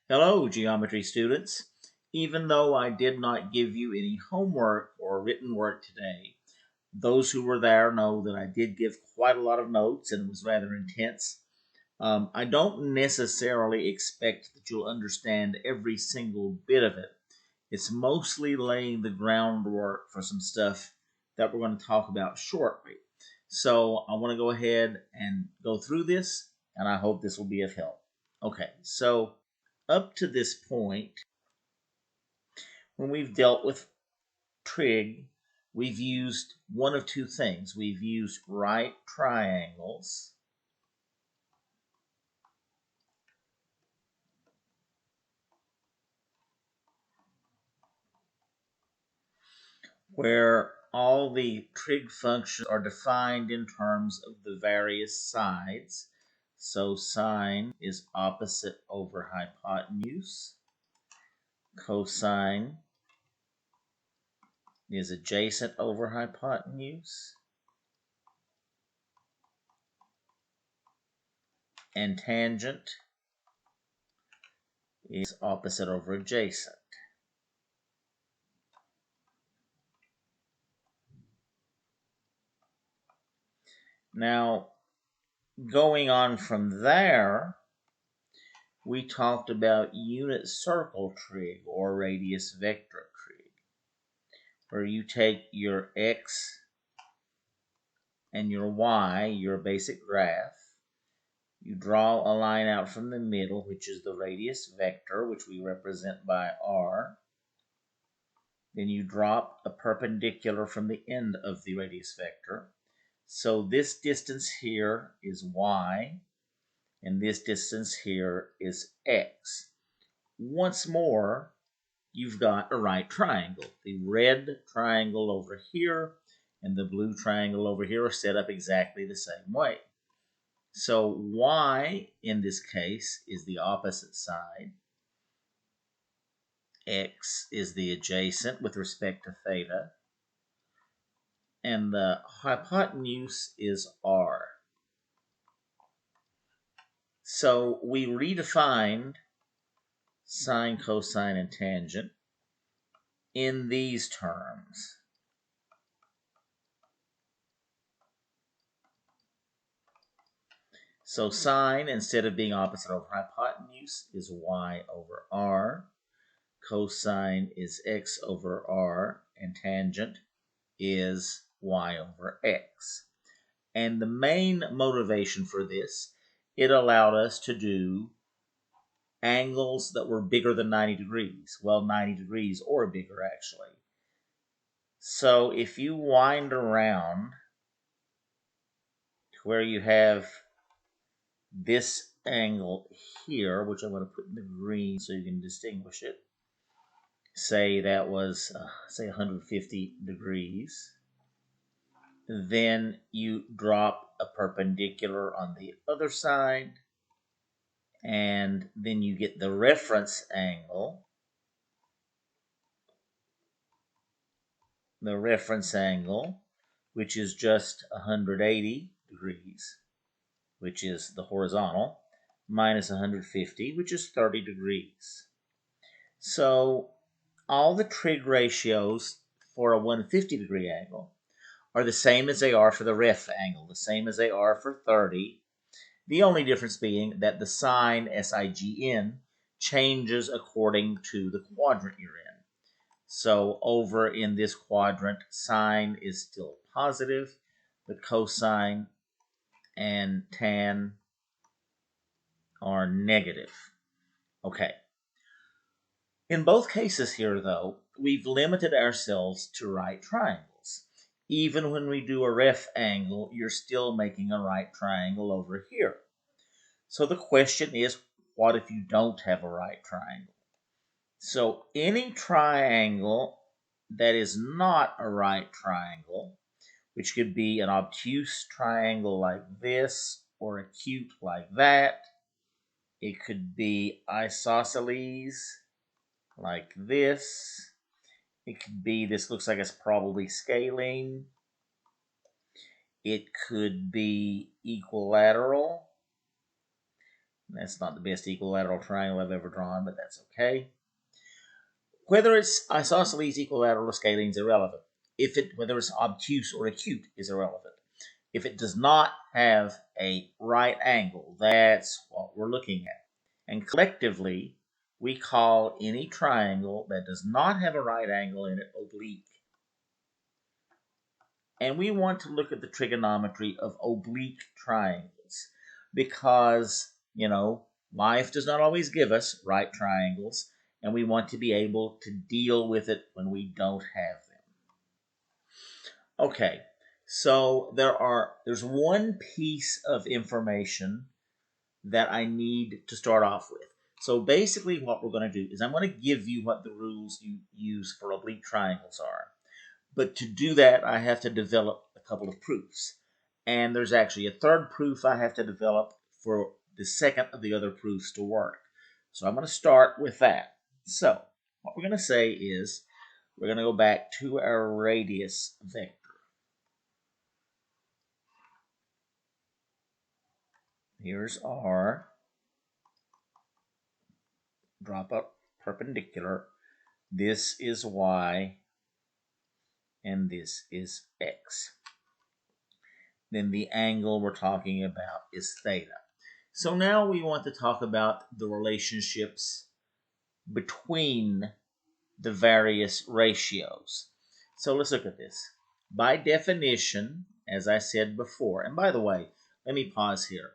Hello, geometry students. Even though I did not give you any homework or written work today, those who were there know that I did give quite a lot of notes and it was rather intense. I don't necessarily expect that you'll understand every single bit of it. It's mostly laying the groundwork for some stuff that we're going to talk about shortly. So I want to go ahead and go through this, and I hope this will be of help. Okay, so up to this point, when we've dealt with trig, we've used one of two things. We've used right triangles, where all the trig functions are defined in terms of the various sides. So sine is opposite over hypotenuse. Cosine is adjacent over hypotenuse. And tangent is opposite over adjacent. Now, going on from there, we talked about unit circle trig or radius vector trig, where you take your x and your y, your basic graph, you draw a line out from the middle, which is the radius vector, which we represent by r. Then you drop a perpendicular from the end of the radius vector. So this distance here is y, and this distance here is x. Once more, you've got a right triangle. The red triangle over here and the blue triangle over here are set up exactly the same way. So y in this case is the opposite side. X is the adjacent with respect to theta. And the hypotenuse is r. So we redefined sine, cosine, and tangent in these terms. So sine, instead of being opposite over hypotenuse, is y over r. Cosine is x over r. And tangent is y over x. And the main motivation for this, it allowed us to do angles that were bigger than 90 degrees. Well, 90 degrees or bigger, actually. So if you wind around to where you have this angle here, which I'm going to put in the green so you can distinguish it, say that was, say 150 degrees, then you drop a perpendicular on the other side, and then you get the reference angle. The reference angle, which is just 180 degrees, which is the horizontal, minus 150, which is 30 degrees. So all the trig ratios for a 150 degree angle are the same as they are for the ref angle, the same as they are for 30. The only difference being that the sign, S-I-G-N, changes according to the quadrant you're in. So over in this quadrant, sine is still positive, but cosine and tan are negative. Okay. In both cases here, though, we've limited ourselves to right triangles. Even when we do a ref angle, you're still making a right triangle over here. So the question is, what if you don't have a right triangle? So any triangle that is not a right triangle, which could be an obtuse triangle like this or acute like that. It could be isosceles like this. It could be, this looks like it's probably scaling. It could be equilateral. That's not the best equilateral triangle I've ever drawn, but that's okay. Whether it's isosceles, equilateral, or scaling is irrelevant. Whether it's obtuse or acute is irrelevant. If it does not have a right angle, that's what we're looking at. And collectively, we call any triangle that does not have a right angle in it oblique. And we want to look at the trigonometry of oblique triangles because, life does not always give us right triangles, and we want to be able to deal with it when we don't have them. Okay, so there's one piece of information that I need to start off with. So basically what we're going to do is I'm going to give you what the rules you use for oblique triangles are. But to do that, I have to develop a couple of proofs. And there's actually a third proof I have to develop for the second of the other proofs to work. So I'm going to start with that. So what we're going to say is we're going to go back to our radius vector. Here's R. Drop up perpendicular. This is Y. And this is X. Then the angle we're talking about is theta. So now we want to talk about the relationships between the various ratios. So let's look at this. By definition, as I said before, and by the way, let me pause here.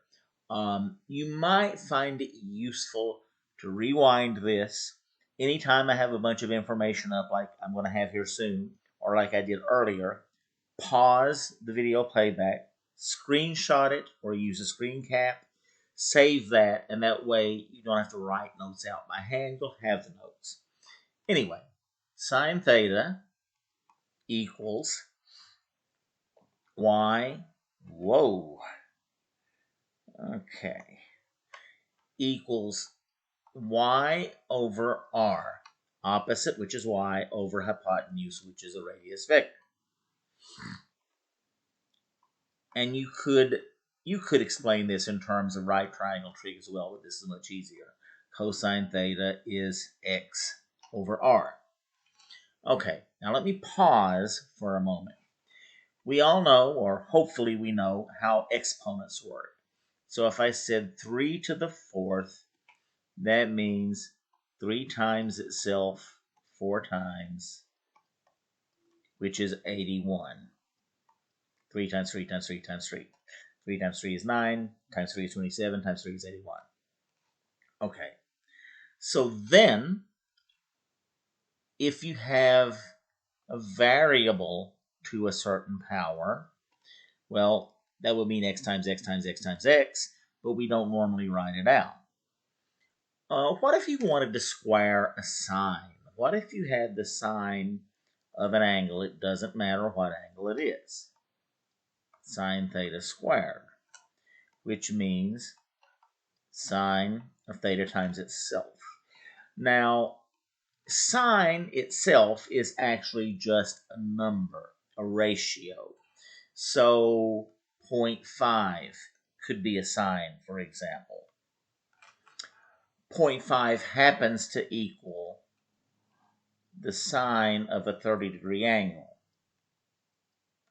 You might find it useful to rewind this anytime I have a bunch of information up like I'm going to have here soon, or like I did earlier. Pause the video playback, screenshot it, or use a screen cap, save that, and that way you don't have to write notes out by hand. You'll have the notes. Anyway, sine theta equals y, equals y over r, opposite, which is y, over hypotenuse, which is a radius vector. And you could explain this in terms of right triangle trig as well, but this is much easier. Cosine theta is x over r. Okay, now let me pause for a moment. We all know, or hopefully we know, how exponents work. So if I said 3 to the 4th, that means 3 times itself 4 times, which is 81. 3 times 3 times 3 times 3. 3 times 3 is 9, times 3 is 27, times 3 is 81. Okay, so then, if you have a variable to a certain power, well, that would mean x times x times x times x, but we don't normally write it out. What if you wanted to square a sine? What if you had the sine of an angle? It doesn't matter what angle it is. Sine theta squared, which means sine of theta times itself. Now, sine itself is actually just a number, a ratio. So 0.5 could be a sine, for example. 0.5 happens to equal the sine of a 30-degree angle.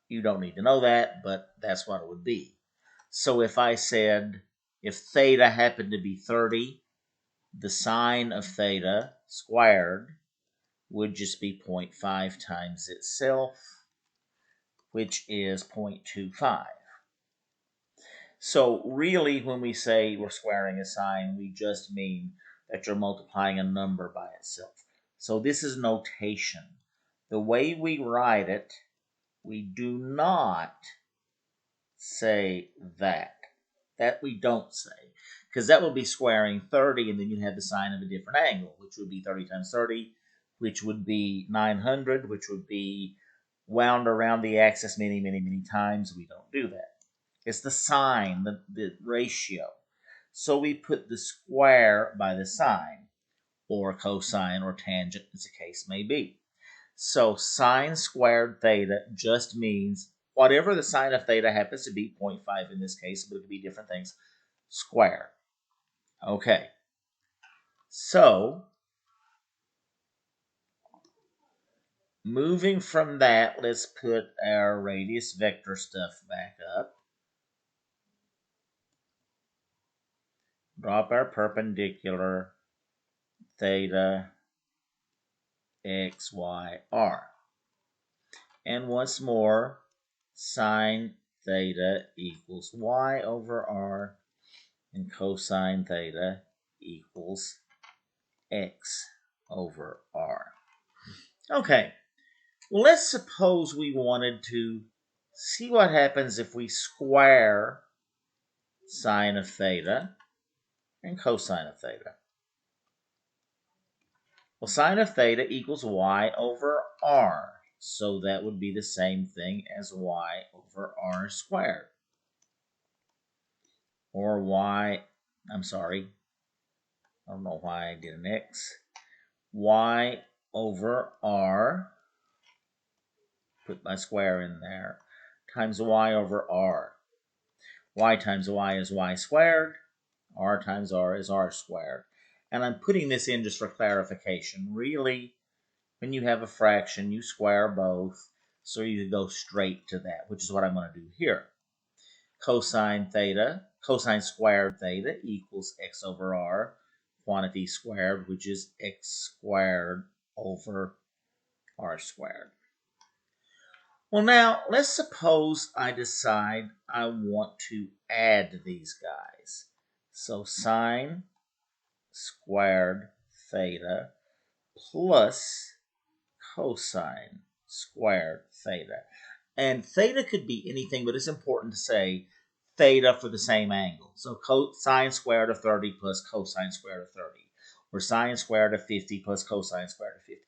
You don't need to know that, but that's what it would be. So if I said, if theta happened to be 30, the sine of theta squared would just be 0.5 times itself, which is 0.25. So really, when we say we're squaring a sine, we just mean that you're multiplying a number by itself. So this is notation. The way we write it, we do not say that. That we don't say. Because that would be squaring 30, and then you have the sine of a different angle, which would be 30 times 30, which would be 900, which would be wound around the axis many, many, many times. We don't do that. It's the sine, the ratio. So we put the square by the sine, or cosine, or tangent, as the case may be. So sine squared theta just means whatever the sine of theta happens to be, 0.5 in this case, but it could be different things, square. Okay, so moving from that, let's put our radius vector stuff back up. Drop our perpendicular theta x, y, r. And once more, sine theta equals y over r, and cosine theta equals x over r. Okay, well, let's suppose we wanted to see what happens if we square sine of theta and cosine of theta. Well, sine of theta equals y over r, so that would be the same thing as y over r squared. Or I don't know why I did an x. Y over r, put my square in there, times y over r. Y times y is y squared. R times r is r squared. And I'm putting this in just for clarification. Really, when you have a fraction, you square both, so you go straight to that, which is what I'm going to do here. Cosine squared theta equals x over r, quantity squared, which is x squared over r squared. Well, now, let's suppose I decide I want to add these guys. So sine squared theta plus cosine squared theta. And theta could be anything, but it's important to say theta for the same angle. So sine squared of 30 plus cosine squared of 30. Or sine squared of 50 plus cosine squared of 50.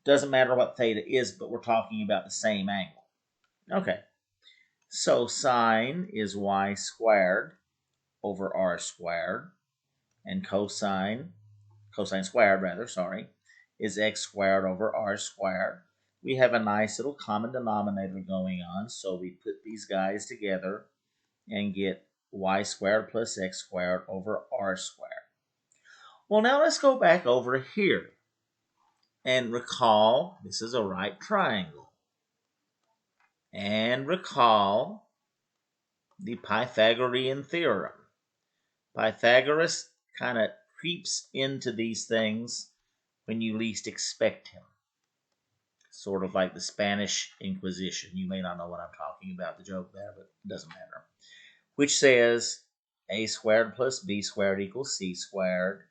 Doesn't matter what theta is, but we're talking about the same angle. Okay, so sine is y squared over r squared, and cosine squared rather, is x squared over r squared. We have a nice little common denominator going on, so we put these guys together and get y squared plus x squared over r squared. Well, now let's go back over here and recall this is a right triangle. And recall the Pythagorean Theorem. Pythagoras kind of creeps into these things when you least expect him. Sort of like the Spanish Inquisition. You may not know what I'm talking about, the joke there, but it doesn't matter. Which says a squared plus b squared equals c squared,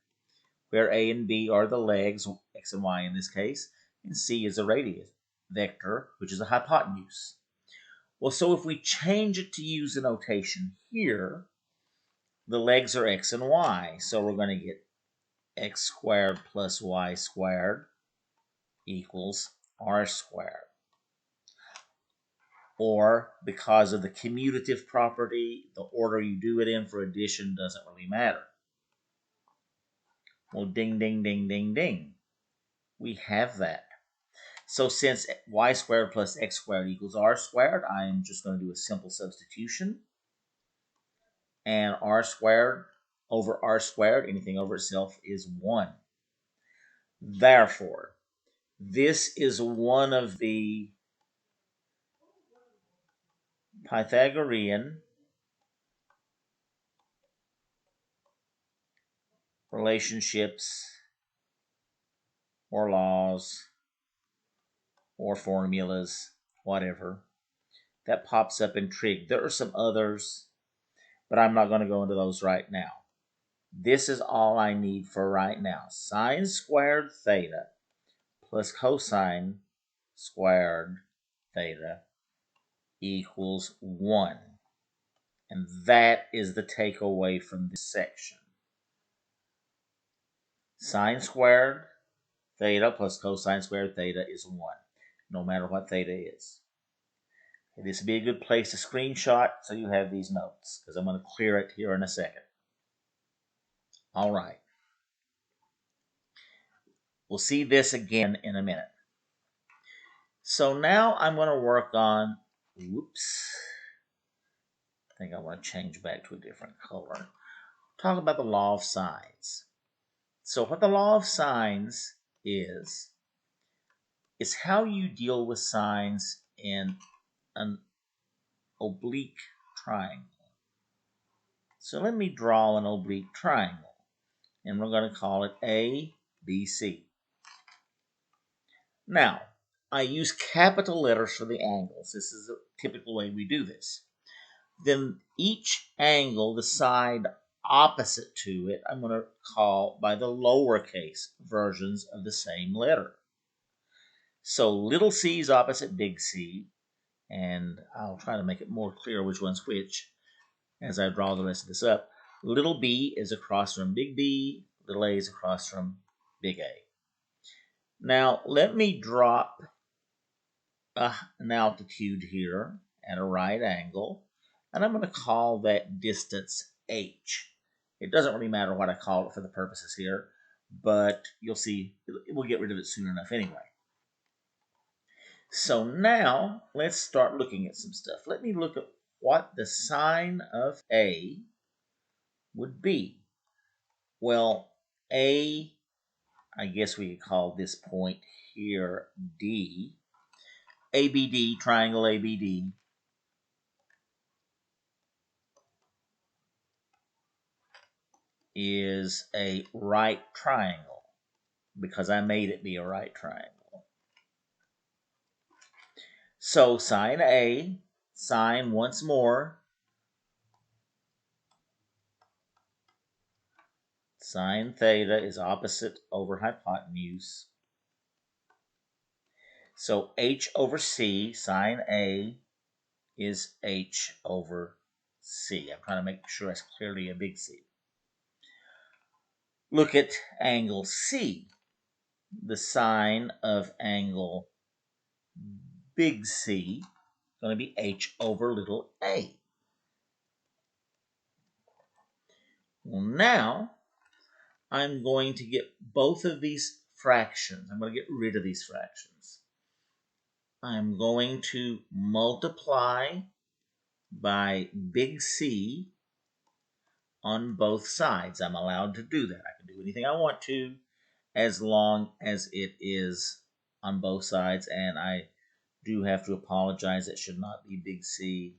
where a and b are the legs, x and y in this case, and c is a radius vector, which is a hypotenuse. Well, so if we change it to use the notation here, the legs are x and y, so we're going to get x squared plus y squared equals r squared. Or, because of the commutative property, the order you do it in for addition doesn't really matter. Well, ding, ding, ding, ding, ding. We have that. So since y squared plus x squared equals r squared, I'm just going to do a simple substitution. And r squared over r squared, anything over itself, is 1. Therefore, this is one of the Pythagorean relationships or laws or formulas, whatever, that pops up in trig. There are some others, but I'm not going to go into those right now. This is all I need for right now. Sine squared theta plus cosine squared theta equals 1. And that is the takeaway from this section. Sine squared theta plus cosine squared theta is 1, no matter what theta is. Okay, this would be a good place to screenshot so you have these notes, because I'm going to clear it here in a second. All right. We'll see this again in a minute. So now I'm going to work on, I think I want to change back to a different color. talk about the law of sines. So what the law of sines is how you deal with sines in an oblique triangle. So let me draw an oblique triangle, and we're going to call it A, B, C. Now, I use capital letters for the angles. This is a typical way we do this. Then each angle, the side opposite to it, I'm going to call by the lowercase versions of the same letter. So little c is opposite big C, and I'll try to make it more clear which one's which as I draw the rest of this up. Little b is across from big B, little a is across from big A. Now, let me drop an altitude here at a right angle, and I'm going to call that distance h. It doesn't really matter what I call it for the purposes here, but you'll see we'll get rid of it soon enough anyway. So now let's start looking at some stuff. Let me look at what the sine of A would be. Well, A, I guess we could call this point here D. ABD, triangle ABD, is a right triangle because I made it be a right triangle. So sine A, sine once more, sine theta is opposite over hypotenuse. So h over c, sine A, is h over c. I'm trying to make sure that's clearly a big C. Look at angle C. The sine of angle big C is going to be h over little a. Well, now I'm going to get both of these fractions. I'm going to get rid of these fractions. I'm going to multiply by big C on both sides. I'm allowed to do that. I can do anything I want to as long as it is on both sides, and I do have to apologize. It should not be big C.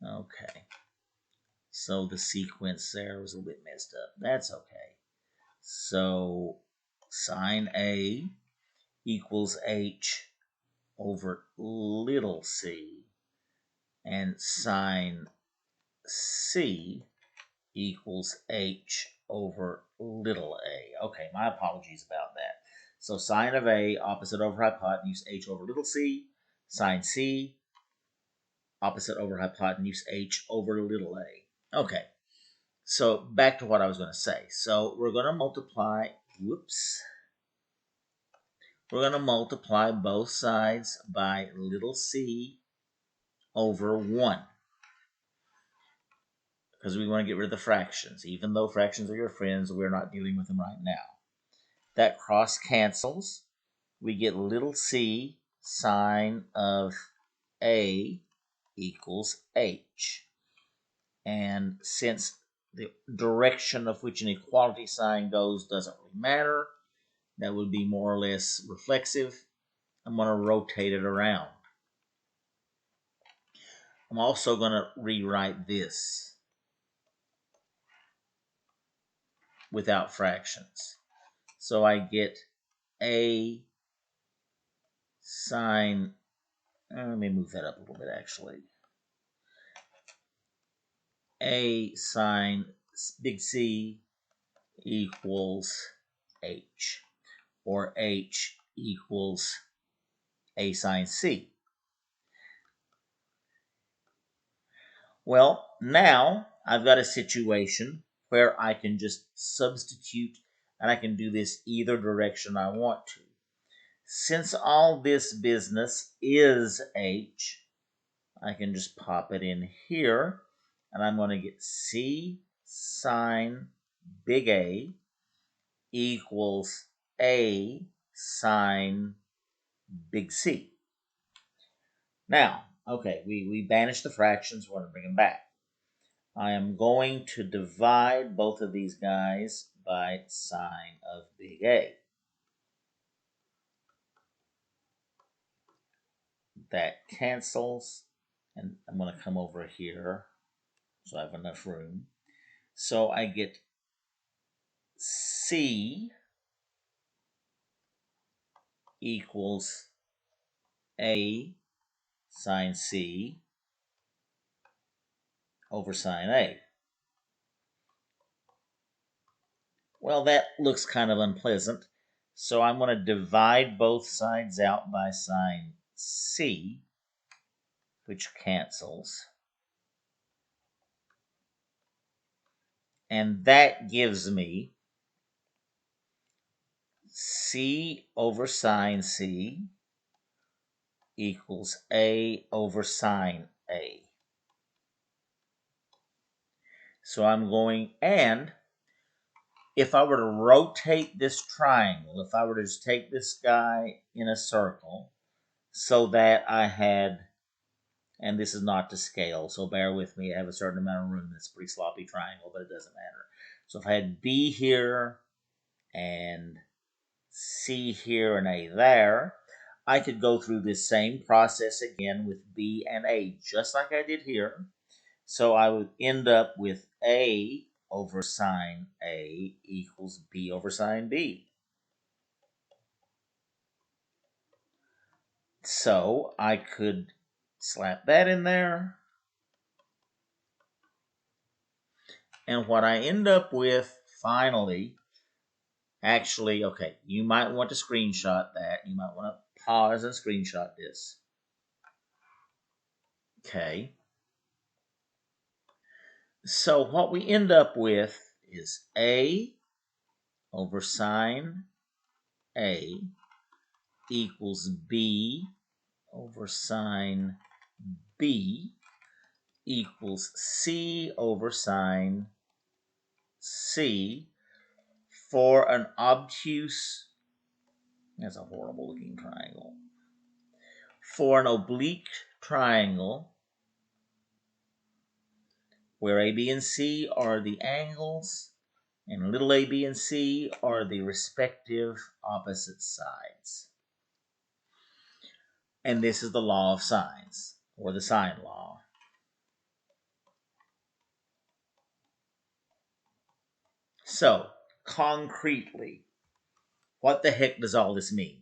Okay. So the sequence there was a little bit messed up. That's okay. So sine A equals h over little c, and sine C equals h over little a. Okay, my apologies about that. So sine of A, opposite over hypotenuse, h over little c. Sine C, opposite over hypotenuse, h over little a. Okay, so back to what I was going to say. So we're going to multiply, we're going to multiply both sides by little c over 1. Because we want to get rid of the fractions. Even though fractions are your friends, we're not dealing with them right now. That cross cancels. We get little c sine of A equals h. And since the direction of which an equality sign goes doesn't really matter, that would be more or less reflexive, I'm going to rotate it around. I'm also going to rewrite this without fractions. So I get A sine, let me move that up a little bit actually. A sine big C equals H, or H equals A sine C. Well, now I've got a situation where I can just substitute, and I can do this either direction I want to. Since all this business is H, I can just pop it in here, and I'm going to get C sine big A equals A sine big C. Now, okay, we banished the fractions. We're going to bring them back. I am going to divide both of these guys by sine of big A. That cancels, and I'm going to come over here so I have enough room. So I get C equals A sine C over sine A. Well, that looks kind of unpleasant, so I'm going to divide both sides out by sine C, which cancels. And that gives me C over sine C equals A over sine A. So I'm going, and if I were to rotate this triangle, if I were to just take this guy in a circle so that I had, and this is not to scale, so bear with me, I have a certain amount of room. It's a pretty sloppy triangle, but it doesn't matter. So if I had B here and C here and A there, I could go through this same process again with B and A, just like I did here. So I would end up with A over sine A equals B over sine B. So I could slap that in there. And what I end up with finally, actually, okay, you might want to screenshot that. You might want to pause and screenshot this. Okay. So what we end up with is A over sine A equals B over sine B equals C over sine C for an obtuse, that's a horrible looking triangle, for an oblique triangle where A, B, and C are the angles and little a, b, and c are the respective opposite sides. And this is the law of sines, or the sine law. So, concretely, what the heck does all this mean?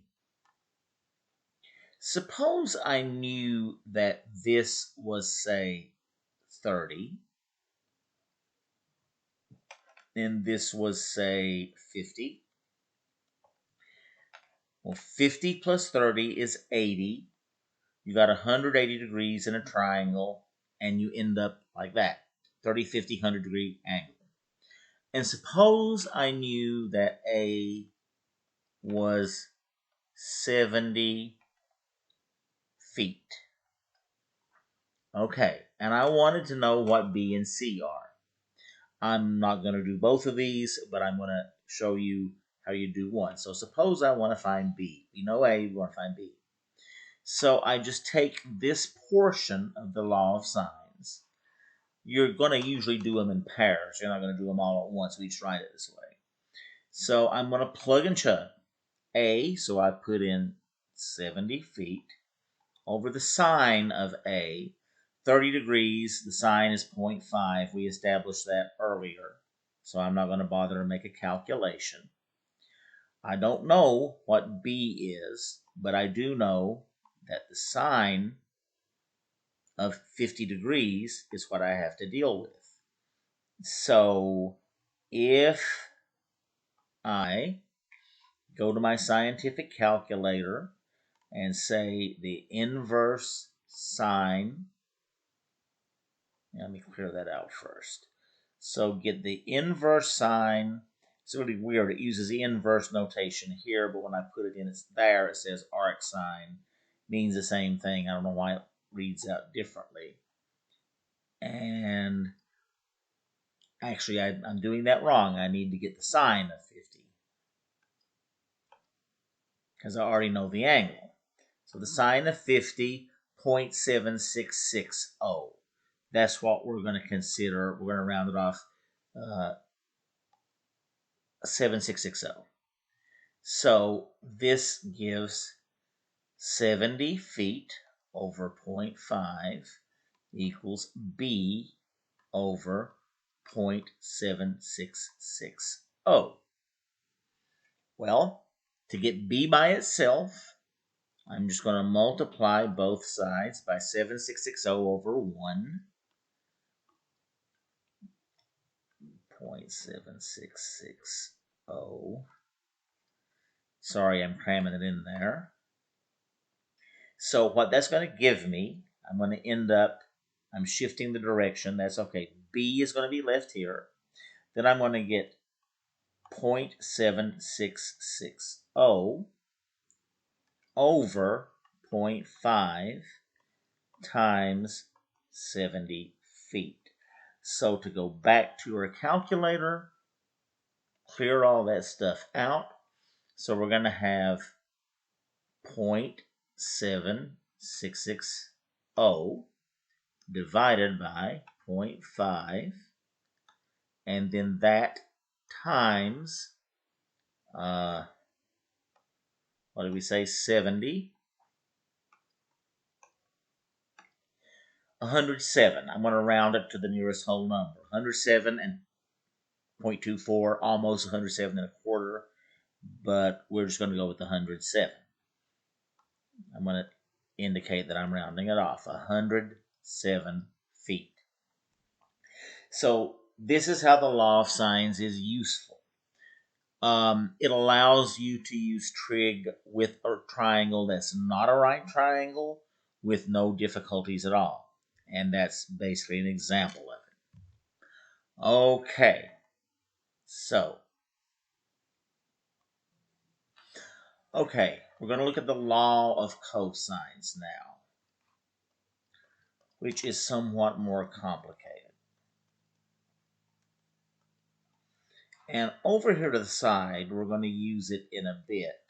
Suppose I knew that this was, say, 30, and this was, say, 50. Well, 50 plus 30 is 80. You got 180 degrees in a triangle, and you end up like that, 30, 50, 100 degree angle. And suppose I knew that A was 70 feet. Okay, and I wanted to know what B and C are. I'm not going to do both of these, but I'm going to show you how you do one. So suppose I want to find B. We know A, we want to find B. So I just take this portion of the law of sines. You're going to usually do them in pairs. You're not going to do them all at once. We just write it this way. So I'm going to plug and chug. A, so I put in 70 feet over the sine of A. 30 degrees, the sine is 0.5. We established that earlier, so I'm not going to bother to make a calculation. I don't know what B is, but I do know that the sine of 50 degrees is what I have to deal with. So if I go to my scientific calculator and say the inverse sine, let me clear that out first. So get the inverse sine. It's really weird. It uses the inverse notation here, but when I put it in, it's there. It says arc sine. Means the same thing. I don't know why it reads out differently. And actually, I'm doing that wrong. I need to get the sine of 50 because I already know the angle. So the sine of 50, 0.7660. that's what we're going to consider. We're going to round it off 7660. So this gives 70 feet over 0.5 equals B over 0.7660. Well, to get B by itself, I'm just going to multiply both sides by 7660 over 1. 0.7660. Sorry, I'm cramming it in there. So what that's going to give me, I'm going to end up, I'm shifting the direction. That's okay. B is going to be left here. Then I'm going to get 0.7660 over 0.5 times 70 feet. So to go back to our calculator, clear all that stuff out. So we're going to have 0.7660 divided by 0.5, and then that times, what did we say, 70? 107. I'm going to round it to the nearest whole number. 107 and 0.24, almost 107 and a quarter, but we're just going to go with 107. I'm going to indicate that I'm rounding it off. 107 feet. So this is how the law of sines is useful. It allows you to use trig with a triangle that's not a right triangle with no difficulties at all. And that's basically an example of it. Okay, so, we're going to look at the law of cosines now, which is somewhat more complicated. And over here to the side, we're going to use it in a bit.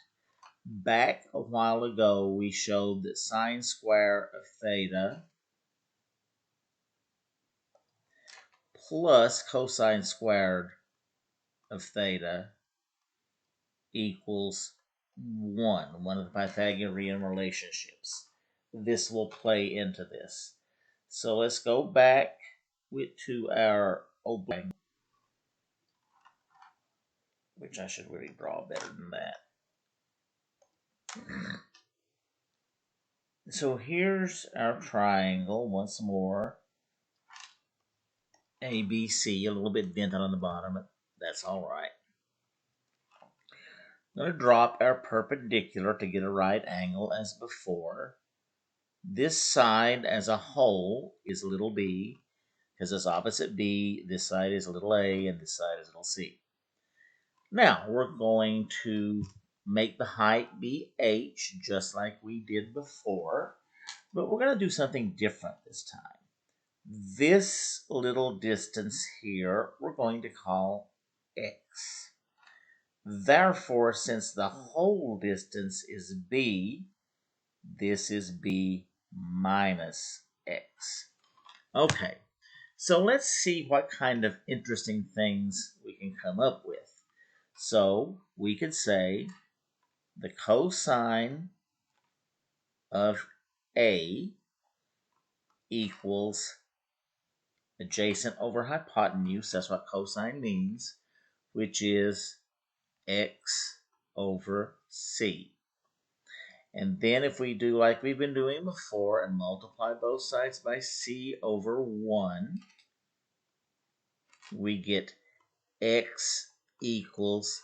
Back a while ago, we showed that sine square of theta plus cosine squared of theta equals 1, one of the Pythagorean relationships. This will play into this. So let's go back to our oblique, which I should really draw better than that. So here's our triangle once more. ABC, a little bit dented on the bottom, but that's all right. I'm going to drop our perpendicular to get a right angle as before. This side as a whole is little b, because it's opposite b. This side is little a, and this side is little c. Now, we're going to make the height be h, just like we did before, but we're going to do something different this time. This little distance here, we're going to call x. Therefore, since the whole distance is b, this is b minus x. Okay, so let's see what kind of interesting things we can come up with. So we could say the cosine of a equals adjacent over hypotenuse. That's what cosine means, which is x over c. And then if we do like we've been doing before and multiply both sides by c over 1, we get x equals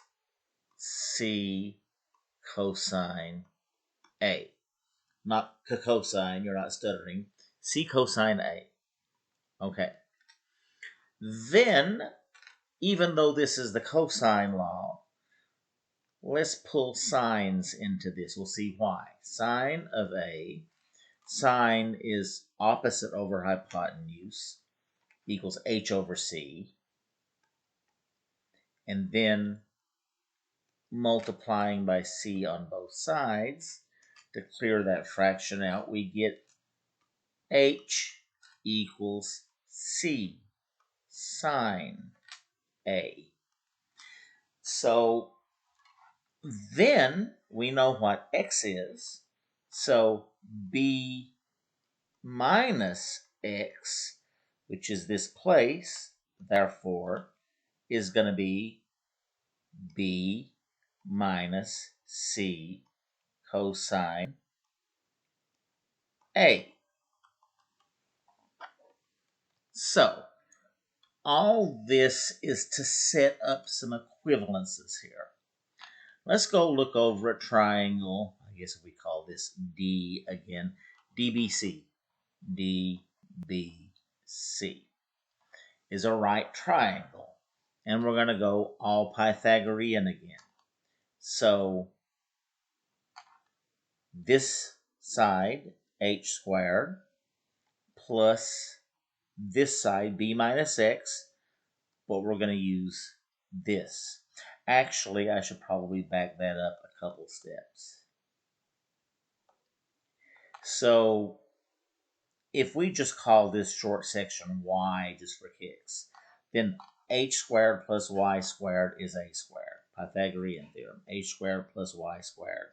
c cosine a. Not cosine, you're not stuttering. C cosine a. Okay. Then, even though this is the cosine law, let's pull sines into this. We'll see why. Sine of a, sine is opposite over hypotenuse, equals h over c. And then multiplying by c on both sides, to clear that fraction out, we get h equals c sine A. So then we know what x is. So b minus x, which is this place, therefore, is going to be b minus c cosine A. So all this is to set up some equivalences here. Let's go look over a triangle. I guess we call this D again. DBC. DBC is a right triangle. And we're going to go all Pythagorean again. So this side, h squared, plus this side, b minus x, but we're going to use this. Actually, I should probably back that up a couple steps. So if we just call this short section y just for kicks, then h squared plus y squared is a squared. Pythagorean theorem. H squared plus y squared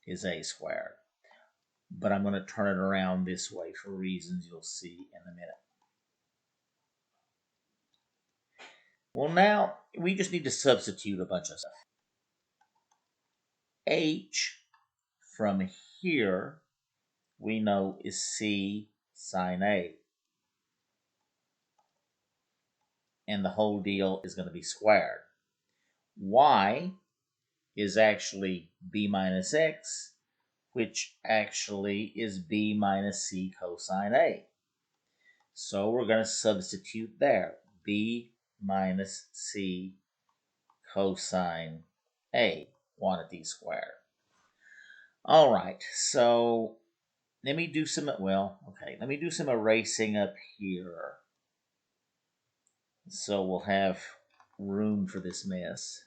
is a squared. But I'm going to turn it around this way for reasons you'll see in a minute. Well, now we just need to substitute a bunch of stuff. H from here we know is c sine A. And the whole deal is going to be squared. Y is actually b minus x, which actually is b minus c cosine A. So we're going to substitute there. B minus c cosine A, quantity squared. All right, so let me do some erasing up here. So we'll have room for this mess.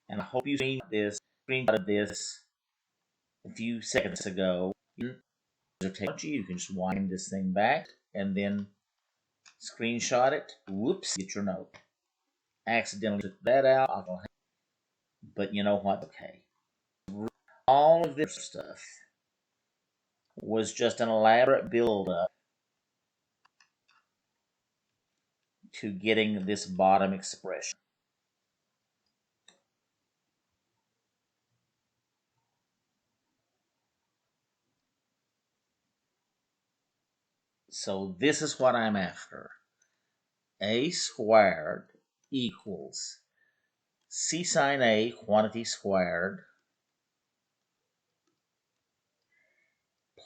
And I hope you screenshot this a few seconds ago. You can just wind this thing back and then screenshot it. Whoops, get your note. Accidentally took that out. But you know what? Okay. All of this stuff was just an elaborate build-up to getting this bottom expression. So this is what I'm after. A squared equals c sine A quantity squared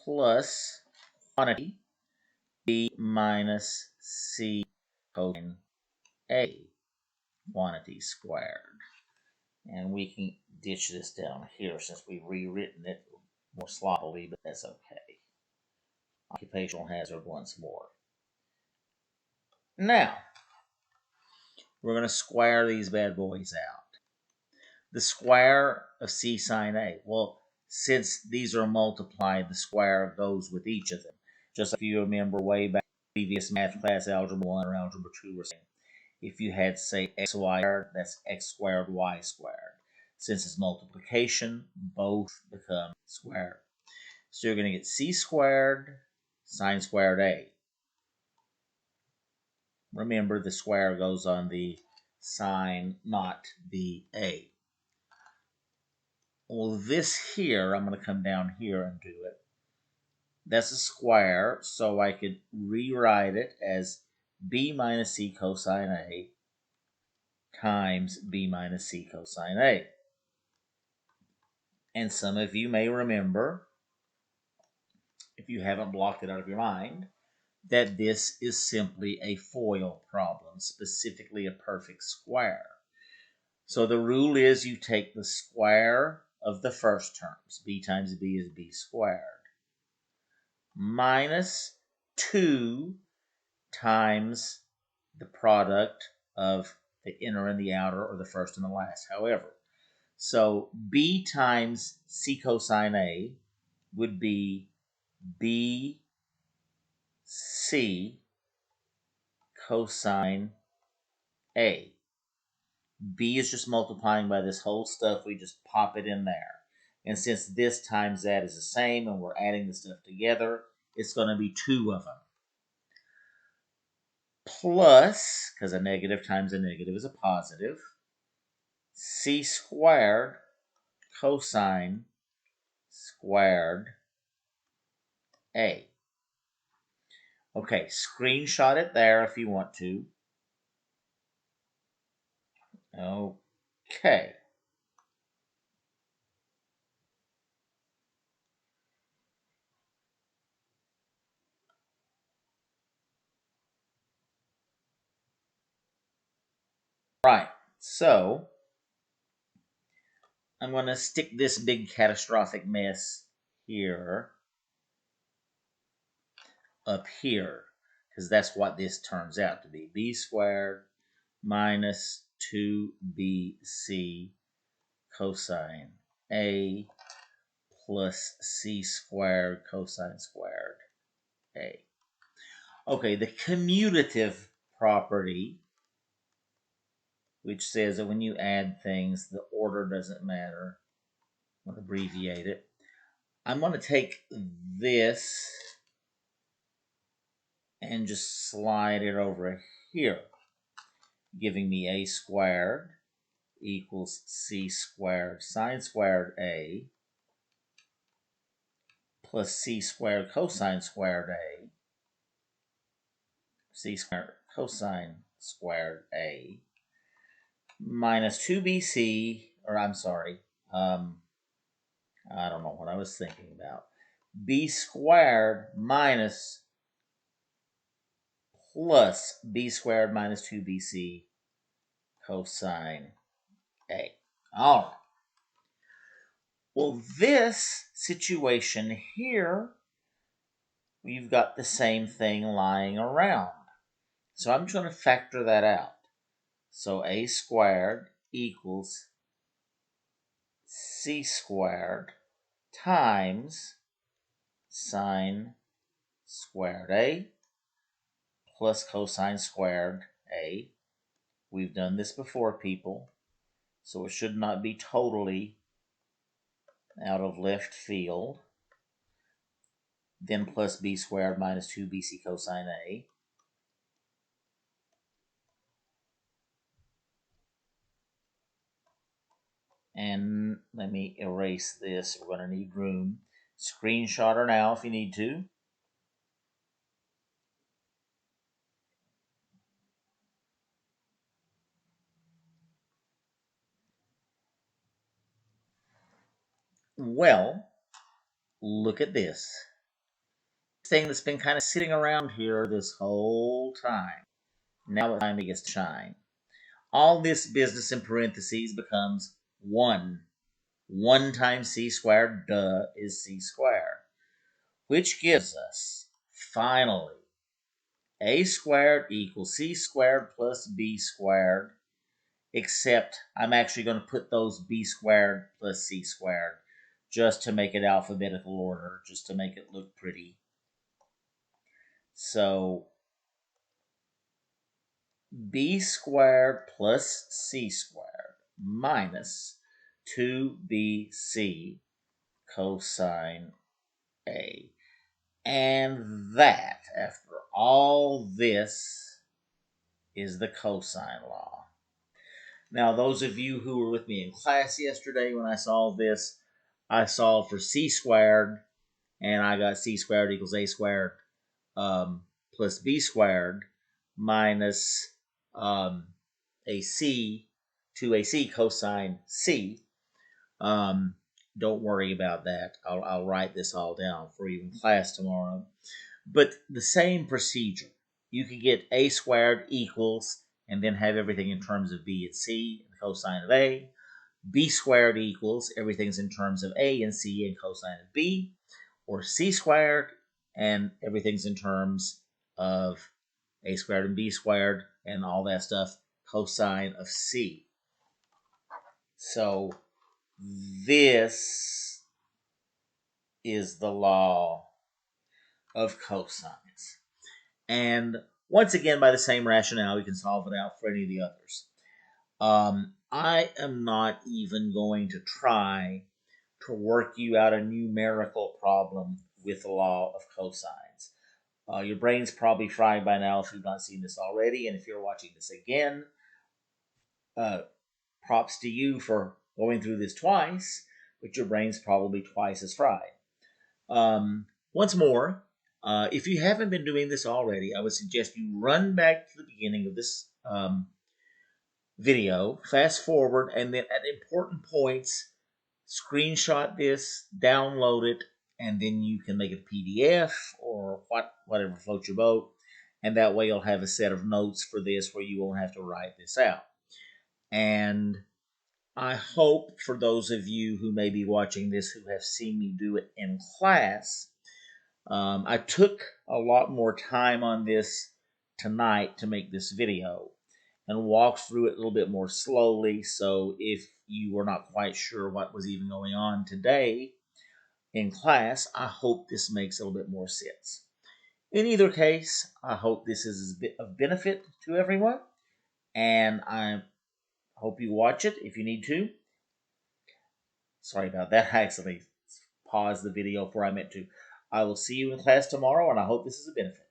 plus quantity b minus c cosine A quantity squared. And we can ditch this down here since we've rewritten it more sloppily, but that's okay. Occupational hazard once more. Now, we're going to square these bad boys out. The square of c sine A. Well, since these are multiplied, the square goes with each of them. Just like you remember way back in previous math class, Algebra 1 or Algebra 2, we're saying if you had, say, xy squared, that's x squared, y squared. Since it's multiplication, both become squared. So you're going to get c squared sine squared A. Remember, the square goes on the sine, not the A. Well, this here, I'm going to come down here and do it. That's a square, so I could rewrite it as b minus c cosine A times b minus c cosine A. And some of you may remember, if you haven't blocked it out of your mind, that this is simply a FOIL problem, specifically a perfect square. So the rule is you take the square of the first terms, b times b is b squared, minus 2 times the product of the inner and the outer, or the first and the last, however. So b times c cosine A would be b c cosine A. B is just multiplying by this whole stuff. We just pop it in there. And since this times that is the same and we're adding the stuff together, it's going to be 2 of them. Plus, because a negative times a negative is a positive, c squared cosine squared A. Okay, screenshot it there if you want to. Okay. Right, so I'm going to stick this big catastrophic mess here up here, because that's what this turns out to be. B squared minus 2bc cosine A plus c squared cosine squared A. Okay, the commutative property, which says that when you add things, the order doesn't matter. I'm going to abbreviate it. I'm going to take this and just slide it over here, giving me a squared equals c squared sine squared A plus c squared cosine squared A, c squared cosine squared A, minus 2bc, or I'm sorry, I don't know what I was thinking about. B squared minus plus b squared minus 2bc cosine A. All right. Well, this situation here, we've got the same thing lying around. So I'm trying to factor that out. So a squared equals c squared times sine squared A plus cosine squared A. We've done this before, people, so it should not be totally out of left field. Then plus b squared minus 2bc cosine A. And let me erase this. We're going to need room. Screenshot her now if you need to. Well, look at this thing that's been kind of sitting around here this whole time. Now it finally gets to shine. All this business in parentheses becomes 1. 1 times c squared, duh, is c squared. Which gives us, finally, a squared equals c squared plus b squared, except I'm actually going to put those b squared plus c squared just to make it alphabetical order, just to make it look pretty. So b squared plus c squared minus 2bc cosine A. And that, after all this, is the cosine law. Now, those of you who were with me in class yesterday when I solved this, I solved for c squared, and I got c squared equals a squared plus b squared minus AC, 2AC cosine C. Don't worry about that. I'll write this all down for you in class tomorrow. But the same procedure. You could get a squared equals, and then have everything in terms of b and c, and the cosine of a. B squared equals, everything's in terms of a and c and cosine of b. Or c squared, and everything's in terms of a squared and b squared and all that stuff, cosine of c. So this is the law of cosines. And once again, by the same rationale, we can solve it out for any of the others. I am not even going to try to work you out a numerical problem with the law of cosines. Your brain's probably fried by now if you've not seen this already, and if you're watching this again, props to you for going through this twice, but your brain's probably twice as fried. Once more, if you haven't been doing this already, I would suggest you run back to the beginning of this video, fast forward, and then at important points, screenshot this, download it, and then you can make it a PDF or whatever floats your boat. And that way you'll have a set of notes for this where you won't have to write this out. And I hope for those of you who may be watching this who have seen me do it in class, I took a lot more time on this tonight to make this video and walk through it a little bit more slowly. So if you were not quite sure what was even going on today in class, I hope this makes a little bit more sense. In either case, I hope this is of benefit to everyone, and I hope you watch it if you need to. Sorry about that. I accidentally paused the video before I meant to. I will see you in class tomorrow, and I hope this is a benefit.